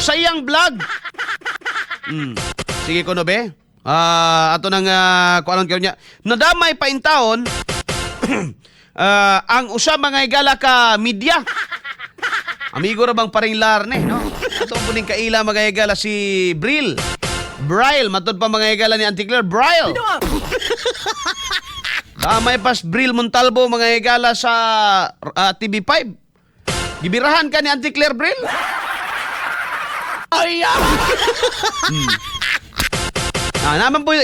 sa iyang vlog. Sige ko no be. Ato nang kuanon kayo niya. Nadamay pa in taon ang usa mga higala ka media. Amigo ra bang paringlar ne, no? Ato puning kaila mga higala si Bril, matod pa mga higala ni Auntie Claire, Bril. Damay pas Bril Montalvo mga higala sa TV5. Gibirahan ka ni Auntie Claire Bril? Ay! Naman po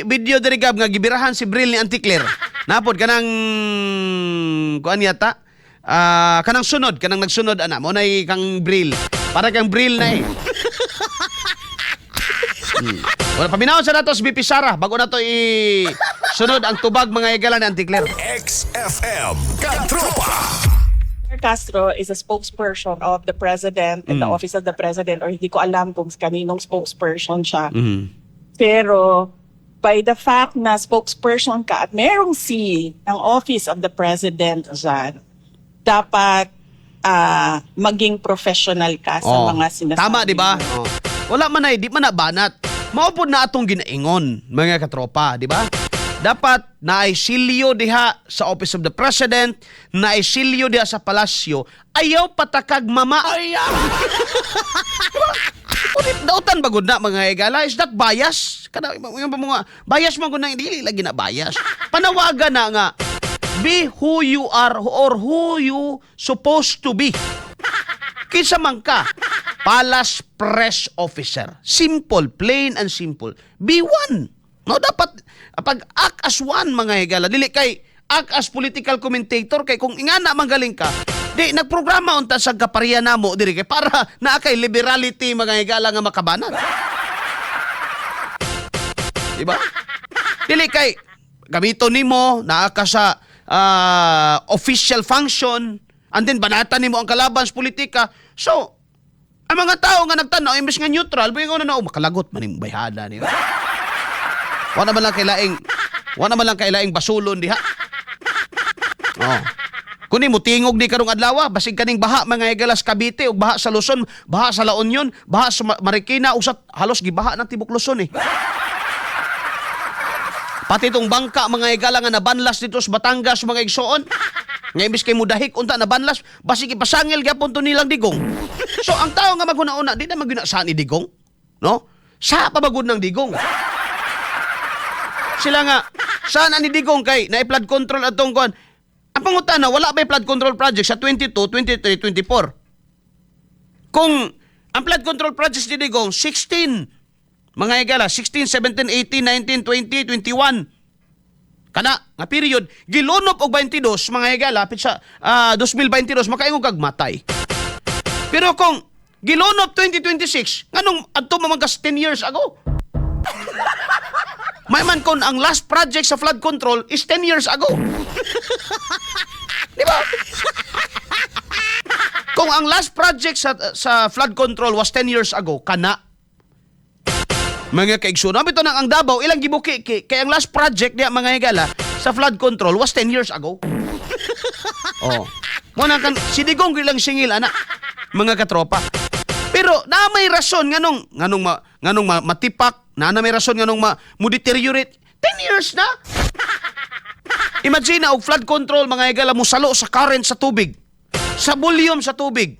video diri gab nga gibirahan si Bril ni Auntie Claire. Napod kanang kuan yata. Kanang sunod, kanang nagsunod ana mo nay kang Bril. Para kang Bril na eh. Wala paminaw sa natos BP Sara bago na to sunod ang tubag mga higala ni Auntie Claire. XFM Katropa. Castro is a spokesperson of the president and the office of the president, or hindi ko alam kung kaninong spokesperson siya. Pero by the fact na spokesperson ka at merong C ng office of the president dyan, dapat maging professional ka sa mga sinasabi. Tama, di ba? Wala man ay, di man na banat. Maupod na atong ginaingon, mga katropa, di ba? Dapat naaisilyo diha sa Office of the President, naaisilyo diha sa palasyo, ayaw patakag mama. Ulit dautan bagod na mga higala, is that bias? Kana mga bias man gud nang dili lagi na bias. Panawagan na nga, be who you are or who you supposed to be. Kinsa man ka, Palace Press Officer. Simple, plain and simple. Be one. No, dapat pag-act as one mga higala. Dili kay act as political commentator kay kung ingana manggaling ka, di nagprograma unta sa kapariya namo diri kay para naa kay liberality mga higala nga makabanat. Di ba? Dili kay gamito nimo naa ka sa official function and then banatan nimo ang kalaban sa politika. So, ang mga tao nga nagtanaw imbes nga neutral, buingon na makalagot man imong bayhada niya. Wala naman lang kailaing basulon diha. Oh. Kuni mo tingog di karong adlaw, basig kaning baha mga higala sa Cavite ug baha sa Luzon, baha sa La Union, baha sa Marikina usat halos gibaha ng tibok Luzon eh. Pati itong bangka mga higala nga nabanlas dito sa Batangas mga igsoon. Nga imbis kay mudahik unta nabanlas, basig ipasangil gyapon to nilang digong. So ang tao nga maguna-una di na maguna saan ni digong, no? Sa pabagod ng digong. Sila nga, saan ni digong kay na-flood control atong kuan. Ang pangutana, wala ba flood control project sa 22, 23, 24? Kung ang flood control projects ni digong 16, mga higala, 16, 17, 18, 19, 20, 21. Kana, nga period, gilunop og 22, mga higala, sa 2022, makaingog kag matay. Pero kung gilunop 2026, nganong adto mamagas 10 years ago? May man kon ang last project sa flood control is 10 years ago. Di ba? Kung ang last project sa flood control was 10 years ago, kana. Mga kaigsoon, ito nang ang Davao, ilang gibuki kay ang last project niya mga higala sa flood control was 10 years ago. Oh. Muna kan si Digong ilang singil ana, mga katropa. Pero na may rason nganong matipak, na may rason nganong mo deteriorate 10 years na. Imagine og flood control mga higala mo salo sa current sa tubig, sa volume sa tubig.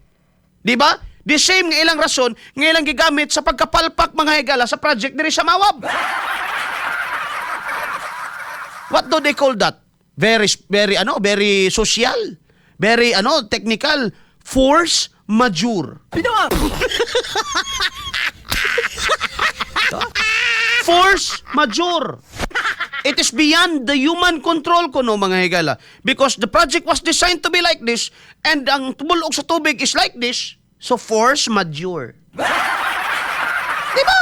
Di ba? The same nga ilang rason nga ilang gigamit sa pagkapalpak mga higala sa project diri sa Mawab. What do they call that? Very social, very technical, force majeure. Force majeure. It is beyond the human control ko no mga higala. Because the project was designed to be like this and ang bulog sa tubig is like this. So force majeure. Di ba?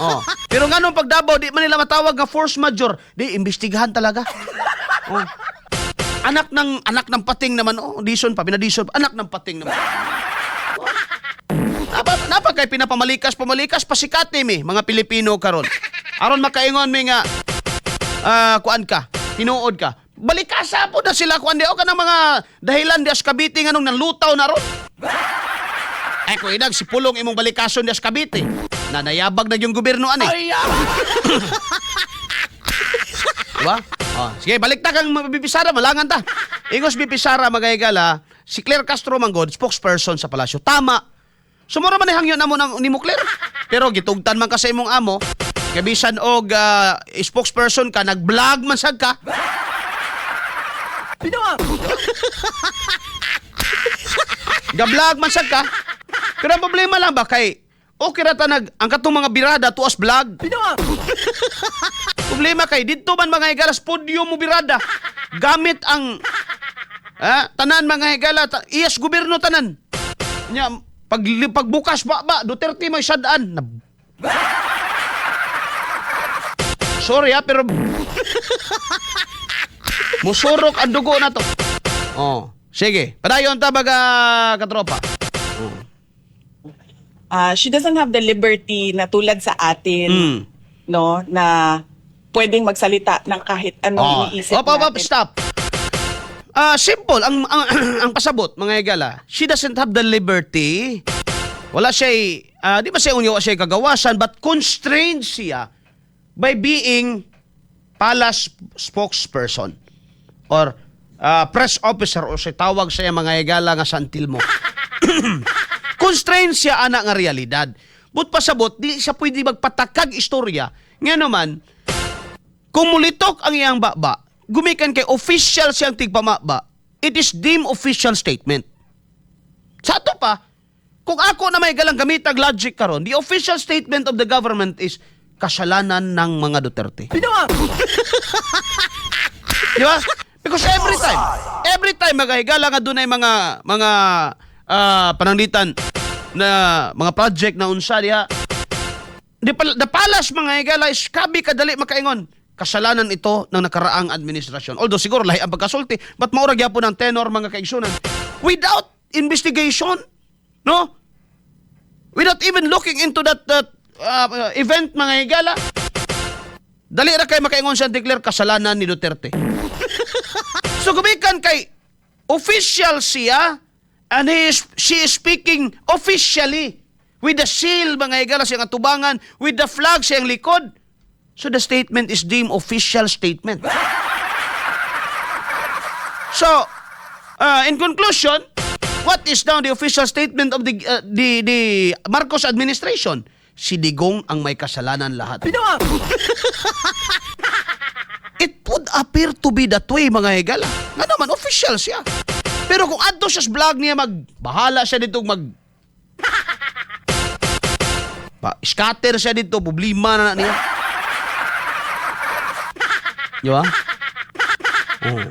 Oh. Pero nga nung pagdabaw, di man nila matawag nga force majeure. Di, imbestigahan talaga. Oh. Anak ng pating naman, dison pa, pinadison pa. Anak ng pating naman. Napa kay pinapamalikas, pasikati mi, mga Pilipino karon. Aron makaingon mi nga, kuan ka, tinuod ka. Balikasa po na sila kuan di o kanang mga dahilan di as Cavite nganong nanlutaw na ron. Ay ko inag si pulong imong balikason dias Cavite. Nanayabag na yung gobyerno ani. Diba? Oh, sige, balik ta kang Bipisara, malangan ta. Ingos Bipisara magayagala, si Claire Castro Manggod, spokesperson sa palasyo. Tama. Sumura man hangyo namo ni mo Claire. Pero gitugtan man ka sa imong amo, kabisan og spokesperson ka, nag-vlog man sad ka. Ga-vlog man sad ka. Pero ang problema lang ba kay okay ra ta ang katong mga birada tuas vlog. Problema kay dito man mga higala sa podium mo birada. Gamit ang tanan mga higala iyas gobyerno tanan. Nya pagbukas ba Duterte may sadaan. Sorry pero musurok ang dugo na to. Oh, sige. Padayon ta baga katropa. She doesn't have the liberty na tulad sa atin, no, na pwedeng magsalita ng kahit anong iniisip natin. Stop. Simple ang pasabot mga higala. She doesn't have the liberty. Wala siya di ba siya unyo siya kagawasan but constrained siya by being palace spokesperson or press officer o siya tawag siya mga higala nga santil mo. Constrained siya ana nga realidad. But pasabot di siya pwede magpatakag istorya. Nga naman kung mulitok ang iyang baba, gumikan kay official siyang tigpamaba, it is deemed official statement. Sa ato pa, kung ako na may galang gamitag logic karon, the official statement of the government is kasalanan ng mga Duterte. Di ba? Because every time magahigala nga dunay mga pananglitan na mga project na unsa diha, the palace mga higala is kabi kadali makaingon kasalanan ito ng nakaraang administrasyon. Although siguro lahi ang pagkasulti, but maura gyapon ang tenor mga kaigsunan. Without investigation, no? Without even looking into that event mga higala, dali ra kay makaingon siya declare kasalanan ni Duterte. So gumikan kay official siya and she is speaking officially with the seal mga higala siyang atubangan, with the flag siyang likod. So the statement is deemed official statement. So, in conclusion, what is now the official statement of the Marcos administration? Si Digong ang may kasalanan lahat. It would appear to be that way, mga higala. Nga naman, official siya. Pero kung adto siya sa vlog niya, bahala siya dito scatter siya dito, problema na niya. Di ba? Oh.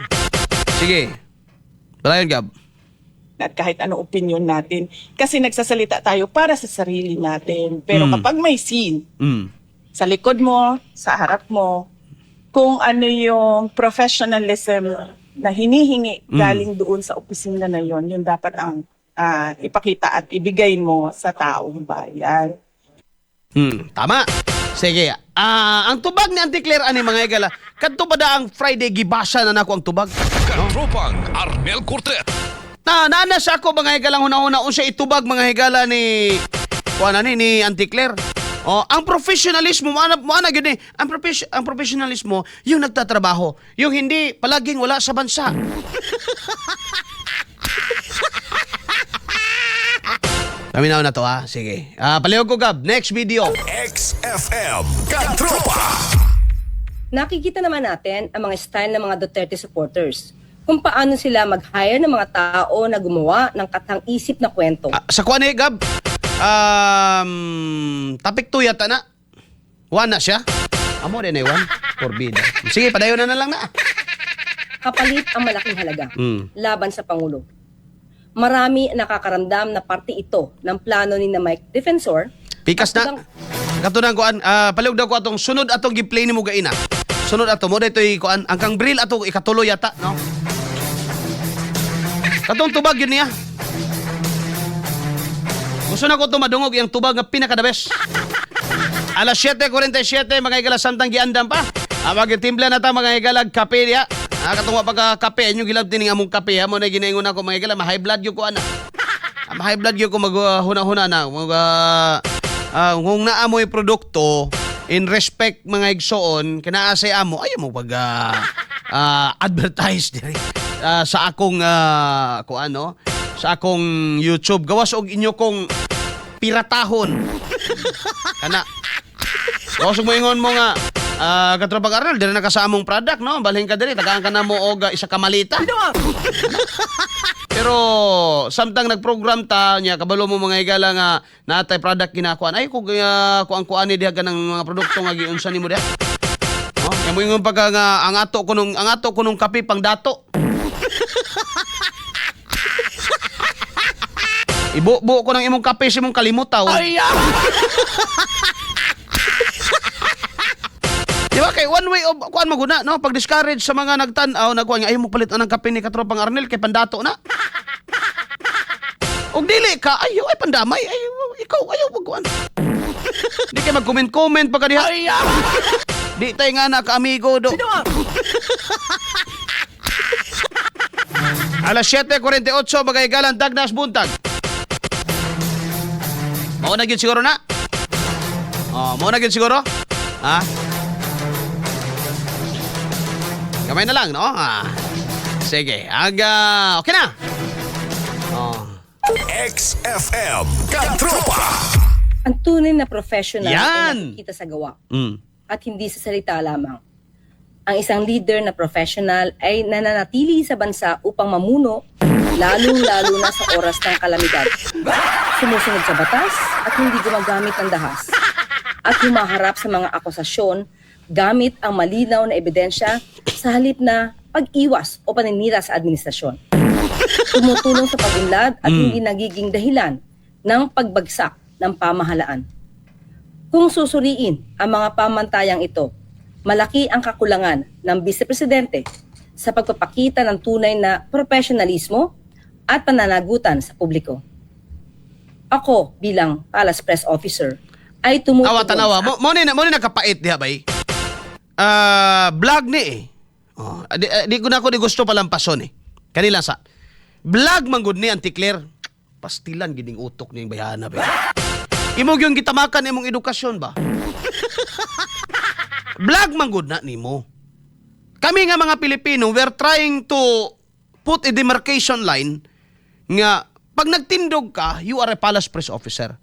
Sige. Palayon, Gab. At kahit ano opinion natin. Kasi nagsasalita tayo para sa sarili natin. Pero kapag may scene, sa likod mo, sa harap mo, kung ano yung professionalism na hinihingi galing doon sa opisina na yon, yun dapat ang ipakita at ibigay mo sa taong bayan. Tama. Sige. Ang tubag ni Auntie Claire ani mga higala, kadto ba da ang Friday gibasa na nako ang tubag? Katropang Arnel Cortez. Naana sa ako mga higala hunahuna unsa itubag mga higala ni ni Auntie Claire. Oh, ang professionalismo mo ana gyud ni. Ang professionalismo yung nagtatrabaho, yung hindi palaging wala sa bansa. Paminaw na to sige. Palihog ko Gab, next video. XFM Katropa. Nakikita naman natin ang mga style ng mga Duterte supporters. Kung paano sila mag-hire ng mga tao na gumawa ng katang-isip na kwento. Sa kuan Gab, tapik to yata na. Wan na siya. Amo din ay wan. Forbida. Sige, padayon na lang na. Kapalit ang malaking halaga laban sa Pangulo. Marami nakakaramdam na parte ito ng plano ni na Mike Defensor. Pikas na. Katunang kuan, palihog daw ko atong sunod atong gi-play nimo gaina. Sunod ato mo daytoy kuan, ang kang brill ato ikatuloy yata, no? Katong tubag yun niya. Gusto na ko ito madungog yung tubag nga pinaka-the best. Alas 7:47 mga higala samtang giandam pa. Magitimpla na ta mga higalag kape niya. Katong pagka kape, yung gilab tining among kape, mo na ginaingon ako mga higala, ma-high blood yung kuan na. high blood gyud ko maghuna-huna na. Kung naamoy produkto in respect mga igsoon kinaasay amo ayo mo pag advertise diri sa akong sa akong YouTube gawas og inyo kong piratahon. Kana. Gawas og moingon mo nga katropang Arnel, dili na ka sa among product, no? Balhin ka diri, tagaan ka na mo og isa ka malita. Pero samtang nagprogram ta niya kabalo mo mga igala nga natay product kinakuan. Ay kung kuan ni diha kanang mga produkto nga giunsa nimo diha. No? Kaya mo ingon pagka nga ang ato ko nung kape pang dato. Ibu ko ng imong kape si mong kalimutaw. Ay! Di ba kay one way of kuan maguna no pag discourage sa mga nagtan-aw nagkuan nga ayaw mo palit ang kape ni katropang Arnel kay pandato na. Og dili ka ayaw ay pandamay ayaw ikaw ayaw magkuan. Di kay mag-comment pagka diha. Di tay nga na ka amigo do. Alas 7:48 bagay galan Dagnas buntag. Mao na gyud siguro na. Mao na gyud siguro. Ha? Kamay na lang, no? Sige. Okay na. XFM Katropa. Ang tunay na professional Yan. ay nakikita sa gawa at hindi sa salita lamang. Ang isang leader na professional ay nananatili sa bansa upang mamuno, lalong-lalo na sa oras ng kalamidad. Sumusunod sa batas at hindi gumagamit ng dahas. At humaharap sa mga akusasyon gamit ang malinaw na ebidensya sa halip na pag-iwas o paninira sa administrasyon. Tumutulong sa pag-unlad at hindi nagiging dahilan ng pagbagsak ng pamahalaan. Kung susuriin ang mga pamantayang ito, malaki ang kakulangan ng Vice Presidente sa pagpapakita ng tunay na profesionalismo at pananagutan sa publiko. Ako bilang Palace Press Officer ay tumutugon Tanawa. Mo ni nakapait diha bay. Vlog ni eh. Di ko na ako di gusto palampason eh. Kanila sa vlog manggod ni Auntie Claire. Pastilan gining utok ning bayana ba. Imog yung gitamakan imong edukasyon ba? Vlog manggod na nimo. Kami nga mga Pilipino, we're trying to put a demarcation line nga pag nagtindog ka, you are a Palace Press Officer.